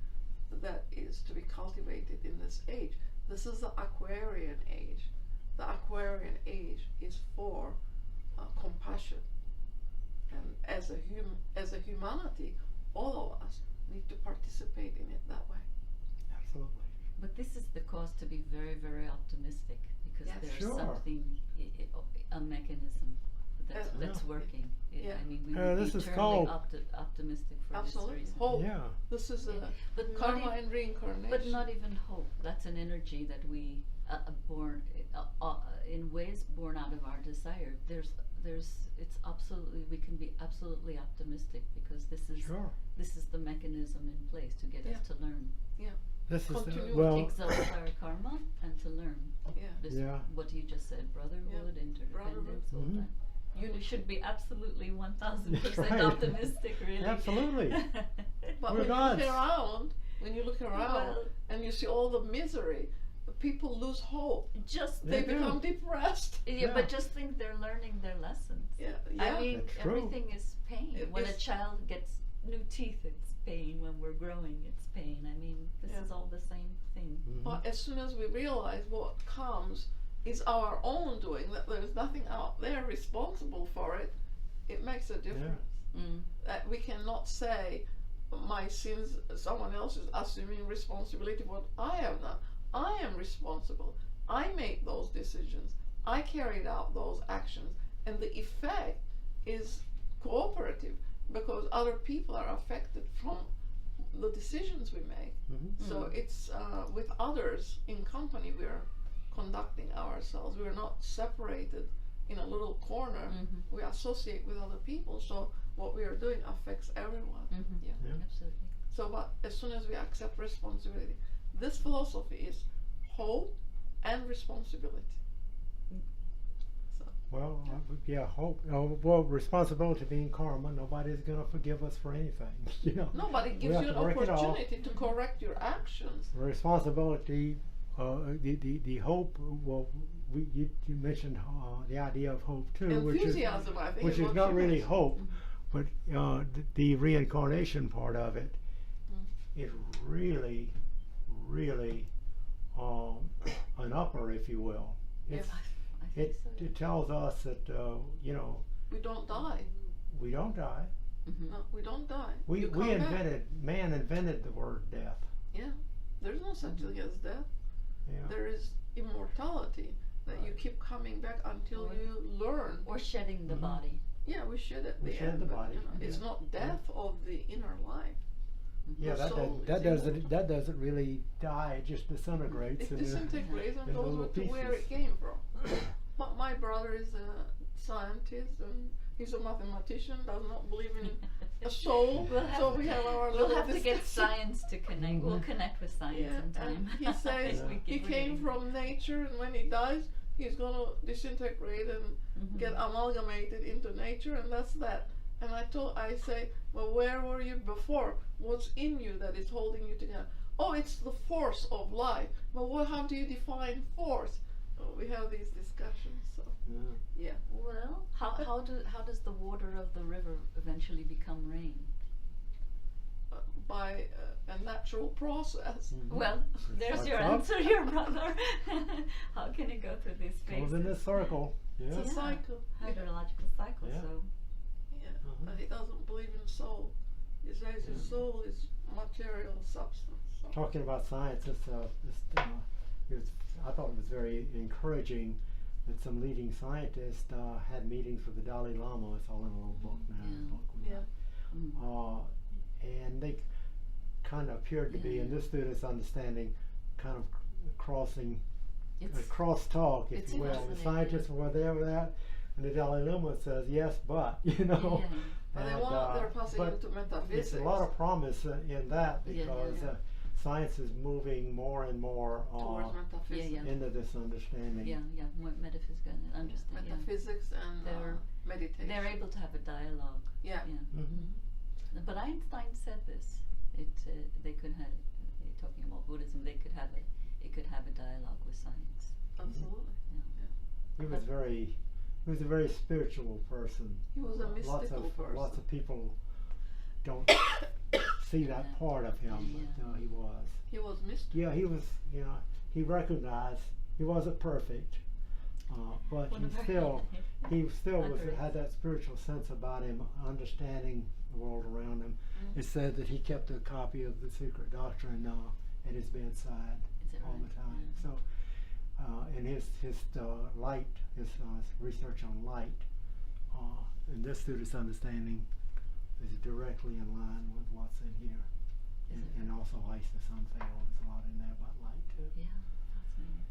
Speaker 3: that is to be cultivated in this age. This is the Aquarian age. The Aquarian age is for compassion, and as a humanity, all of us need to participate in it that way.
Speaker 2: Absolutely.
Speaker 4: But this is the cause to be very, very optimistic, because
Speaker 3: Yes.
Speaker 4: there's
Speaker 2: Sure.
Speaker 4: something, a mechanism that's working.
Speaker 3: Yeah.
Speaker 4: I mean, we
Speaker 2: this
Speaker 4: would be
Speaker 2: is
Speaker 4: eternally
Speaker 2: called-
Speaker 4: optimistic for
Speaker 3: Absolutely.
Speaker 4: this reason.
Speaker 3: Hope.
Speaker 2: Yeah.
Speaker 3: This is a
Speaker 4: But not
Speaker 3: karma
Speaker 4: even-
Speaker 3: and reincarnation.
Speaker 4: But not even hope. That's an energy that we born in ways born out of our desire. It's absolutely, we can be absolutely optimistic, because this is
Speaker 2: Sure.
Speaker 4: the mechanism in place to get us to learn,
Speaker 2: This is
Speaker 3: Continuity.
Speaker 4: exalt our karma, and to learn.
Speaker 3: Yeah.
Speaker 4: This,
Speaker 2: Yeah.
Speaker 4: what you just said, brotherhood, interdependence, all that. We should be absolutely 1000%
Speaker 2: Right.
Speaker 4: optimistic, really.
Speaker 2: Absolutely.
Speaker 3: But
Speaker 2: We're
Speaker 3: when
Speaker 2: gods.
Speaker 3: you look around
Speaker 4: Well,
Speaker 3: and you see all the misery, the people lose hope.
Speaker 4: just
Speaker 2: They
Speaker 3: They
Speaker 2: do.
Speaker 3: become depressed.
Speaker 2: Yeah.
Speaker 4: but just think they're learning their lessons.
Speaker 3: Yeah.
Speaker 4: I mean,
Speaker 2: That's true.
Speaker 4: everything is pain.
Speaker 3: It
Speaker 4: When a
Speaker 3: is-
Speaker 4: child gets new teeth, it's pain. When we're growing, it's pain. I mean, this
Speaker 3: Yeah.
Speaker 4: is all the same thing.
Speaker 3: But as soon as we realize what comes is our own doing, that there's nothing out there responsible for it, it makes a difference. That we cannot say my sins, someone else is assuming responsibility for what I have done. I am responsible. I made those decisions. I carried out those actions. And the effect is cooperative, because other people are affected from the decisions we make. So it's with others in company we are conducting ourselves. We are not separated in a little corner. We associate with other people, so what we are doing affects everyone. Yeah.
Speaker 4: Absolutely.
Speaker 3: So but as soon as we accept responsibility, this philosophy is hope and responsibility. So
Speaker 2: Well, yeah, hope. Well, responsibility being karma. Nobody's going to forgive us for anything. You know.
Speaker 3: nobody gives
Speaker 2: have
Speaker 3: you an
Speaker 2: to work it off.
Speaker 3: opportunity to correct your actions.
Speaker 2: Responsibility. The hope. Well, you mentioned the idea of hope too,
Speaker 3: Enthusiasm, I think,
Speaker 2: which
Speaker 3: is
Speaker 2: is
Speaker 3: what
Speaker 2: not
Speaker 3: you
Speaker 2: really
Speaker 3: mentioned.
Speaker 2: hope, but the reincarnation part of it is really, really an upper, if you will.
Speaker 3: Yes.
Speaker 4: I think so.
Speaker 2: It tells us that you know,
Speaker 3: We don't die.
Speaker 2: we don't die.
Speaker 3: No, we don't die.
Speaker 2: We
Speaker 3: You come back.
Speaker 2: man invented the word death.
Speaker 3: Yeah. There's no such thing as death.
Speaker 2: Yeah.
Speaker 3: There is immortality, that you
Speaker 2: Right.
Speaker 3: keep coming back until
Speaker 4: Or-
Speaker 3: you learn.
Speaker 4: Or shedding the
Speaker 2: Mhm.
Speaker 4: body.
Speaker 3: Yeah, we shed at
Speaker 2: We
Speaker 3: the
Speaker 2: shed
Speaker 3: end,
Speaker 2: the
Speaker 3: but,
Speaker 2: body,
Speaker 3: you know, it's
Speaker 2: yeah.
Speaker 3: not death of the inner life.
Speaker 2: Yeah,
Speaker 3: The soul
Speaker 2: that
Speaker 3: is
Speaker 2: doesn't
Speaker 3: immortal.
Speaker 2: really die. It just disintegrates.
Speaker 3: It disintegrates and
Speaker 2: in
Speaker 3: goes
Speaker 2: little
Speaker 3: to where
Speaker 2: pieces.
Speaker 3: it came from. But my brother is a scientist and he's a mathematician, does not believe in a soul.
Speaker 4: We'll have
Speaker 3: So
Speaker 4: to-
Speaker 3: we have our
Speaker 4: We'll
Speaker 3: little
Speaker 4: have to get
Speaker 3: discussion.
Speaker 4: science to connect. We'll connect with science
Speaker 3: Yeah,
Speaker 4: sometime.
Speaker 3: and he says
Speaker 2: Yeah.
Speaker 4: We
Speaker 3: he
Speaker 4: keep
Speaker 3: came
Speaker 4: reading.
Speaker 3: from nature, and when he dies, he's gonna disintegrate and get amalgamated into nature, and that's that. And I say, well, where were you before? What's in you that is holding you together? Oh, it's the force of life. But how do you define force? Oh, we have these discussions. So
Speaker 2: Yeah.
Speaker 3: yeah,
Speaker 4: Well, how does the water of the river eventually become rain?
Speaker 3: by a natural process.
Speaker 2: Mhm.
Speaker 4: Well, there's
Speaker 2: Starts
Speaker 4: your
Speaker 2: up.
Speaker 4: answer here, brother. How can it go through this phase?
Speaker 2: Goes in a circle. Yeah.
Speaker 3: It's a cycle.
Speaker 4: Hydrological cycle.
Speaker 2: Yeah.
Speaker 4: So
Speaker 3: Yeah,
Speaker 2: Uh-huh.
Speaker 3: but he doesn't believe in soul. He says his soul is material substance. So.
Speaker 2: Talking about science, I thought it was very encouraging that some leading scientists had meetings with the Dalai Lama. It's all in a little book now.
Speaker 4: Yeah.
Speaker 2: Book we
Speaker 3: Yeah.
Speaker 2: have. And they kind of appeared to be, in this student's understanding, kind of crossing
Speaker 4: it's
Speaker 2: crosstalk, if
Speaker 4: it's
Speaker 2: you will. The
Speaker 4: fascinating.
Speaker 2: scientists were there with that, and the Dalai Lama says yes, but you know.
Speaker 4: Yeah.
Speaker 3: But they
Speaker 2: And,
Speaker 3: want, they're passing
Speaker 2: but
Speaker 3: into metaphysics.
Speaker 2: There's a lot of promise in that
Speaker 4: Yeah, yeah,
Speaker 2: because
Speaker 3: yeah.
Speaker 2: science is moving more and more
Speaker 3: towards metaphysics.
Speaker 4: Yeah.
Speaker 2: into this understanding.
Speaker 4: Yeah, more metaphysical understand. Yeah.
Speaker 3: Metaphysics and meditation.
Speaker 4: They're able to have a dialogue.
Speaker 3: Yeah.
Speaker 2: Mm-hmm.
Speaker 4: But Einstein said this. They could have talking about Buddhism. It could have a dialogue with science.
Speaker 3: Absolutely.
Speaker 2: He was a very spiritual person.
Speaker 3: He was a mystical person.
Speaker 2: Lots of people don't see that part of him, but he was.
Speaker 3: He was mystical.
Speaker 2: Yeah, he was. You know, he recognized he wasn't perfect, but
Speaker 4: One of our-
Speaker 2: he still
Speaker 4: Underrated.
Speaker 2: had that spiritual sense about him, understanding the world around him. It said that he kept a copy of the Secret Doctrine at his bedside
Speaker 4: Is it
Speaker 2: all
Speaker 4: right?
Speaker 2: the time.
Speaker 4: Yeah.
Speaker 2: So, and his light, his research on light, and this student's understanding is directly in line with what's in here,
Speaker 4: Is it
Speaker 2: and also Isis Unveiled. There's a lot in there about light too.
Speaker 4: Yeah, fascinating.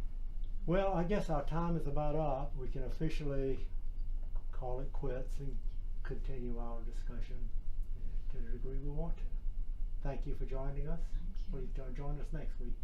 Speaker 2: Well, I guess our time is about up. We can officially call it quits and continue our discussion to the degree we want to. Thank you for joining us.
Speaker 4: Thank you.
Speaker 2: Please join us next week.